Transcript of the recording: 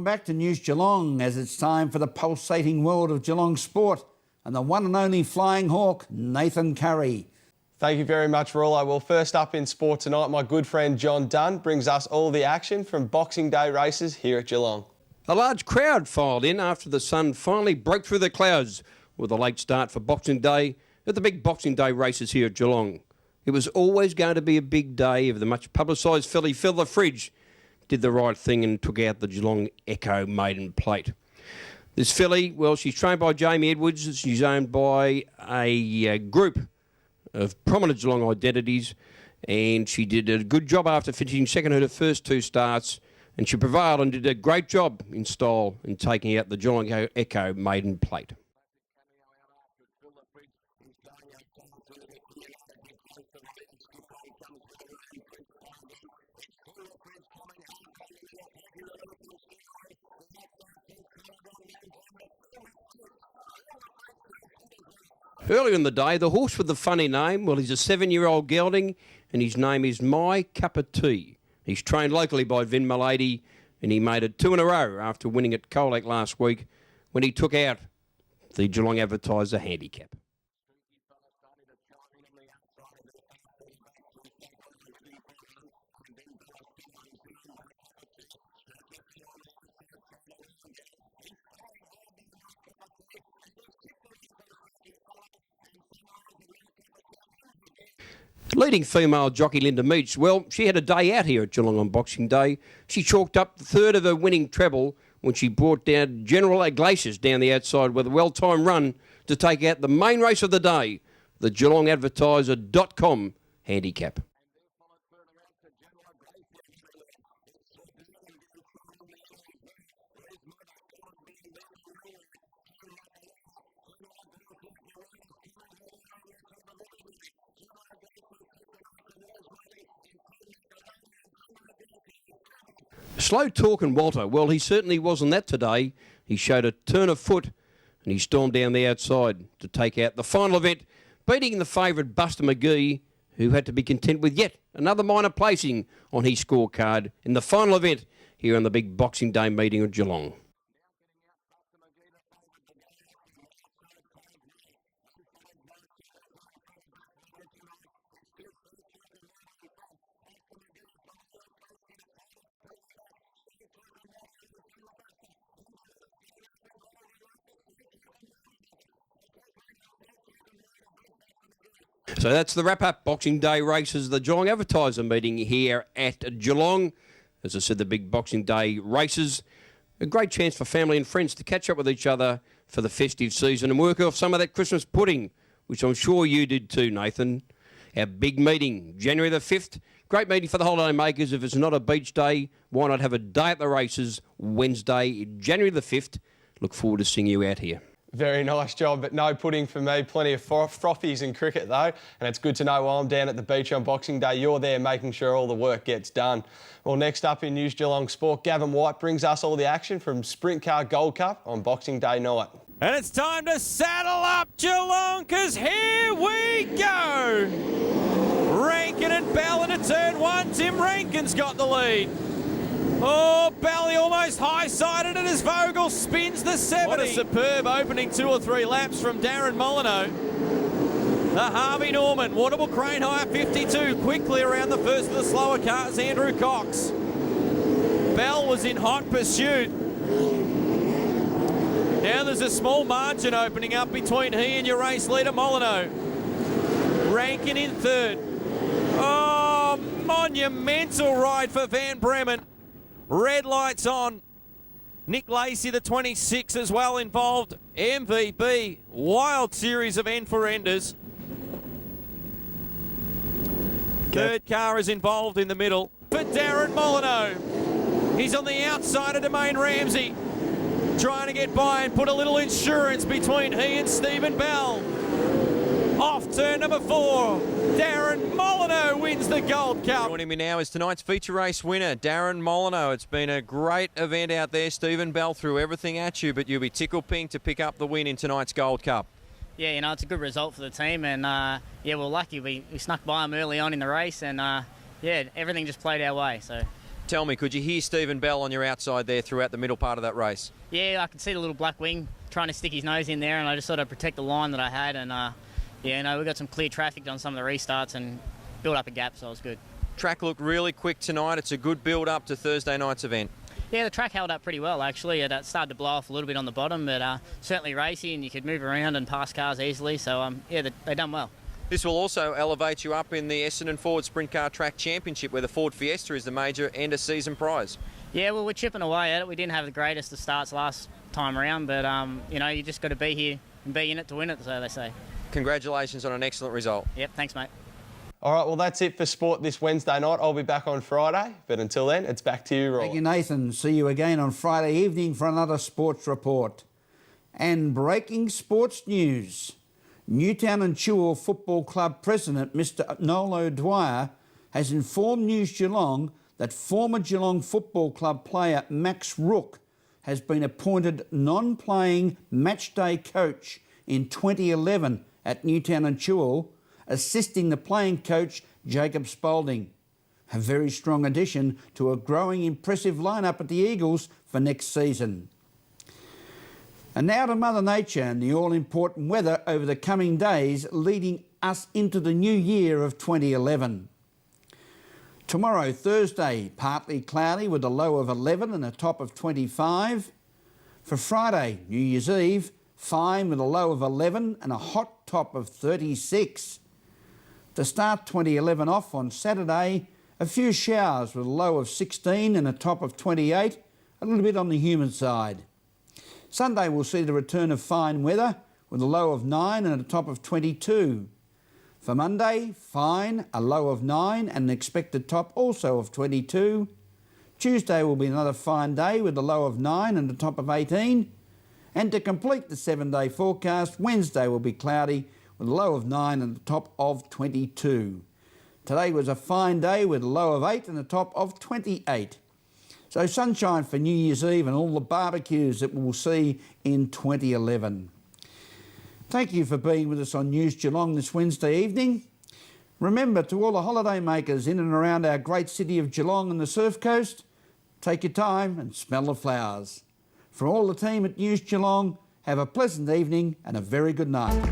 back to News Geelong as it's time for the pulsating world of Geelong sport and the one and only flying hawk, Nathan Curry. Thank you very much, Rollo. Well, first up in sport tonight, my good friend John Dunn brings us all the action from Boxing Day races here at Geelong. A large crowd filed in after the sun finally broke through the clouds with a late start for Boxing Day at the big Boxing Day races here at Geelong. It was always going to be a big day if the much publicised filly Fill the Fridge did the right thing and took out the Geelong Echo maiden plate. This filly, well, she's trained by Jamie Edwards. She's owned by a group of prominent Geelong identities, and she did a good job after finishing second in her first two starts, and she prevailed and did a great job in style in taking out the Geelong Echo maiden plate. Earlier in the day, the horse with the funny name, well, he's a 7-year-old gelding, and his name is My Cup of Tea. He's trained locally by Vin Milady, and he made it 2 in a row after winning at Colac last week when he took out the Geelong Advertiser handicap. Leading female jockey Linda Meach, well, she had a day out here at Geelong on Boxing Day. She chalked up the third of her winning treble when she brought down General Iglesias down the outside with a well-timed run to take out the main race of the day, the GeelongAdvertiser.com handicap. Slow talking Walter, well, he certainly wasn't that today. He showed a turn of foot and he stormed down the outside to take out the final event, beating the favourite Buster McGee, who had to be content with yet another minor placing on his scorecard in the final event here on the big Boxing Day meeting at Geelong. So that's the wrap-up. Boxing Day races, the Geelong Advertiser meeting here at Geelong. As I said, the big Boxing Day races. A great chance for family and friends to catch up with each other for the festive season and work off some of that Christmas pudding, which I'm sure you did too, Nathan. Our big meeting, January the 5th. Great meeting for the holiday makers. If it's not a beach day, why not have a day at the races Wednesday, January the 5th. Look forward to seeing you out here. Very nice job, but no pudding for me. Plenty of frothies in cricket, though. And it's good to know while I'm down at the beach on Boxing Day, you're there making sure all the work gets done. Well, next up in News Geelong Sport, Gavin White brings us all the action from Sprint Car Gold Cup on Boxing Day night. And it's time to saddle up Geelong, because here we go. Rankin and Bell into turn one. Tim Rankin's got the lead. Oh, Bally almost high-sided it as Vogel spins the 70. What a superb opening 2 or 3 laps from Darren Molyneux. The Harvey Norman, Waterville Crane Hire 52, quickly around the first of the slower cars, Andrew Cox. Bell was in hot pursuit. Now there's a small margin opening up between he and your race leader Molyneux. Rankin in third. Oh, monumental ride for Van Bremen. Red lights on. Nick Lacey, the 26, as well involved. MVP. Wild series of end for enders. Third car is involved in the middle for Darren Molyneux. He's on the outside of Domain Ramsey, trying to get by and put a little insurance between he and Stephen Bell. Off turn number 4, Darren Molyneux wins the Gold Cup. Joining me now is tonight's feature race winner, Darren Molyneux. It's been a great event out there. Stephen Bell threw everything at you, but you'll be tickled pink to pick up the win in tonight's Gold Cup. Yeah, you know, it's a good result for the team, and yeah, we're lucky. We snuck by them early on in the race, and yeah, everything just played our way. So Tell me, could you hear Stephen Bell on your outside there throughout the middle part of that race? Yeah, I could see the little black wing trying to stick his nose in there, and I just thought I'd protect the line that I had. And we got some clear traffic on some of the restarts and built up a gap, so it was good. Track looked really quick tonight. It's a good build-up to Thursday night's event. Yeah, the track held up pretty well, actually. It started to blow off a little bit on the bottom, but certainly racy, and you could move around and pass cars easily. So, they done well. This will also elevate you up in the Essendon Ford Sprint Car Track Championship, where the Ford Fiesta is the major end of season prize. Yeah, well, we're chipping away at it. We didn't have the greatest of starts last time around, but, you just got to be here and be in it to win it, so they say. Congratulations on an excellent result. Yep, thanks, mate. All right, well, that's it for sport this Wednesday night. I'll be back on Friday, but until then, it's back to you, Roy. Thank you, Nathan. See you again on Friday evening for another sports report. And breaking sports news. Newtown and Chewell Football Club President Mr Noel O'Dwyer has informed News Geelong that former Geelong Football Club player Max Rook has been appointed non-playing matchday coach in 2011 at Newtown and Chewell, assisting the playing coach Jacob Spalding. A very strong addition to a growing impressive lineup at the Eagles for next season. And now to Mother Nature and the all-important weather over the coming days leading us into the new year of 2011. Tomorrow, Thursday, partly cloudy with a low of 11 and a top of 25. For Friday, New Year's Eve, fine with a low of 11 and a hot top of 36. To start 2011 off on Saturday, a few showers with a low of 16 and a top of 28, a little bit on the humid side. Sunday will see the return of fine weather with a low of 9 and a top of 22. For Monday, fine, a low of 9 and an expected top also of 22. Tuesday will be another fine day with a low of 9 and a top of 18. And to complete the 7-day forecast, Wednesday will be cloudy with a low of 9 and a top of 22. Today was a fine day with a low of 8 and a top of 28. So sunshine for New Year's Eve and all the barbecues that we'll see in 2011. Thank you for being with us on News Geelong this Wednesday evening. Remember, to all the holiday makers in and around our great city of Geelong and the Surf Coast, take your time and smell the flowers. For all the team at News Geelong, have a pleasant evening and a very good night.